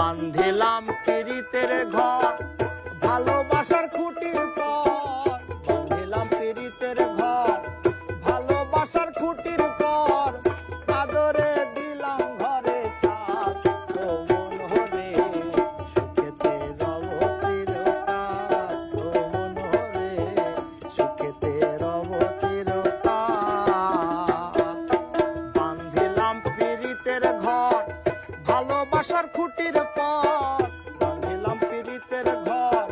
বান্ধিলাম পীড়িতের ঘর ভালোবাসার খুঁটির পর, বান্ধিলাম পীড়িতের ঘর ভালোবাসার খুঁটির পর, আদরে দিলাম ঘরে ছাদ ও মন হরে সুখেতে রব চিরকাল, ও মন হরে সুখেতে রব চিরকাল। বান্ধিলাম পীড়িতের ঘর ভালোবাসার খুঁটির পর, বান্ধিলাম পীড়িতের ঘর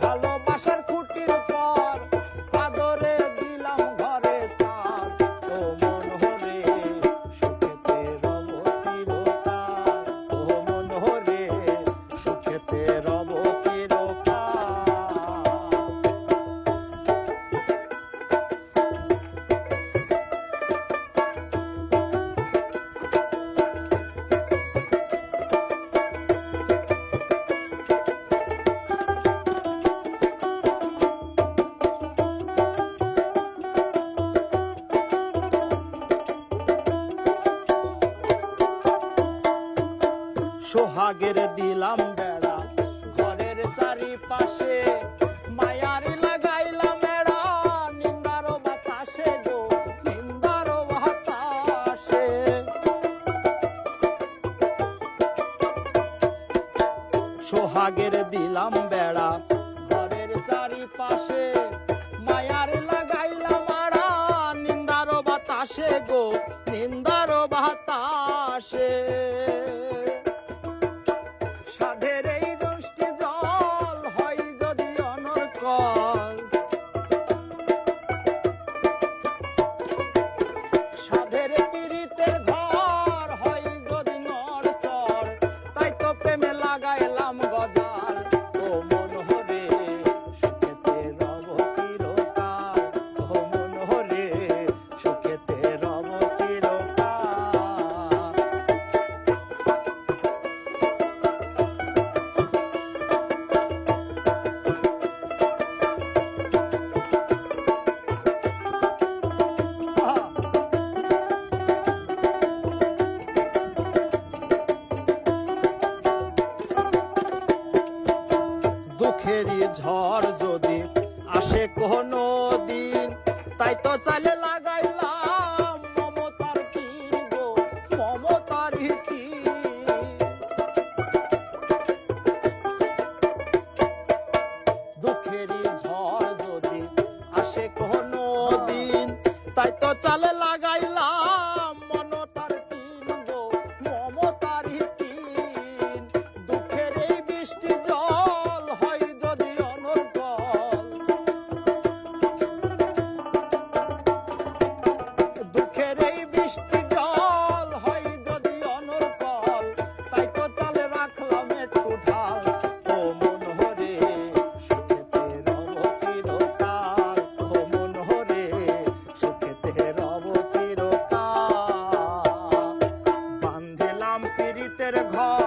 ভালোবাসার খুঁটির পর, আদরে দিলাম ঘরে ছাদ ও মন হরে সুখেতে রব চিরকাল, ও মন হরে সুখেতে রব চিরকাল। সোহাগের দিলাম বেড়া ঘরের চারিপাশে, মায়ার লাগাইলাম এড়া নিন্দার বাতাসে গো, নিন্দার বাতাসে। সোহাগের দিলাম বেড়া ঘরের চারিপাশে, মায়ার লাগাইলাম এড়া নিন্দার বাতাসে গো, নিন্দার বাতাসে। সাধের এই দৃষ্টি জল হয় যদি অনর্কল, সাধের পীড়িতের ঘর হয় যদি নড়চড়, তাই তো প্রেমে লাগাইলাম গজাল ও মন হরে সুখেতে রব চিরকাল, ও মন হরে সুখেতে রব চিরকাল। দুঃখেরই ঝড় যদি আসে কোনো দিন, তাই তো চালে লাগাইলাম মমতার টিন গো, মমতার টিন। দুঃখেরই ঝড় যদি আসে কোনো দিন, তাই তো চালে লাগাইলাম মমতার টিন গো, মমতার টিন। দুঃখের এই বৃষ্টি জল হয় যদি অনর্গল, দুঃখের এই বৃষ্টি জল হয় যদি অনর্গল, তাই তো চালে রাখলাম একটু ঢাল ও মন হরে সুখেতে রব চিরকাল, ও মন হরে সুখেতে রব চিরকাল। বান্ধিলাম পীড়িতের ঘর